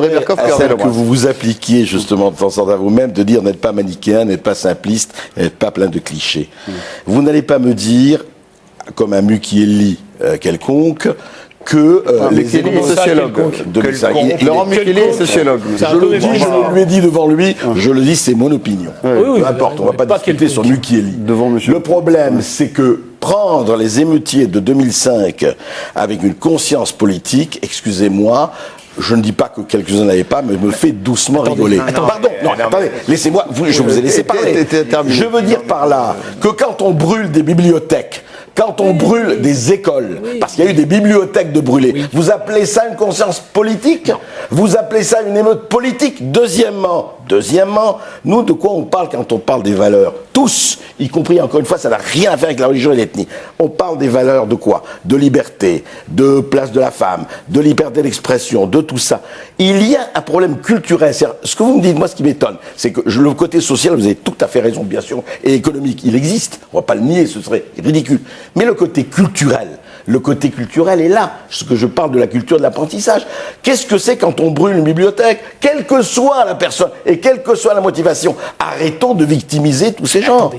André Berkoff, celle que vous vous appliquiez justement de temps en temps à vous-même, de dire n'êtes pas manichéen, n'êtes pas simpliste, n'êtes pas plein de clichés. Vous n'allez pas me dire, comme un Mukieli quelconque, que les Mukieli est sociologue. Laurent Mukieli est sociologue. Je le dis, je lui ai dit devant lui, je le dis, c'est mon opinion. Peu importe, on ne va pas discuter sur Mukieli. Le problème, c'est que prendre les émeutiers de 2005 avec une conscience politique, excusez-moi, je ne dis pas que quelques-uns n'avaient pas, mais me fait doucement rigoler. Pardon, non, attendez, laissez-moi, je vous ai laissé parler. Je veux dire par là que quand on brûle des bibliothèques, quand on brûle des écoles, parce qu'il y a eu des bibliothèques de brûlées, vous appelez ça une conscience politique? Vous appelez ça une émeute politique? Deuxièmement, nous, de quoi on parle quand on parle des valeurs? Tous, y compris, encore une fois, ça n'a rien à faire avec la religion et l'ethnie. On parle des valeurs de quoi? De liberté, de place de la femme, de liberté d'expression, de tout ça. Il y a un problème culturel. Ce que vous me dites, moi, ce qui m'étonne, c'est que le côté social, vous avez tout à fait raison, bien sûr, et économique, il existe. On ne va pas le nier, ce serait ridicule. Mais le côté culturel est là. Ce que je parle de la culture de l'apprentissage. Qu'est-ce que c'est quand on brûle une bibliothèque? Quelle que soit la personne et quelle que soit la motivation, arrêtons de victimiser tous ces gens.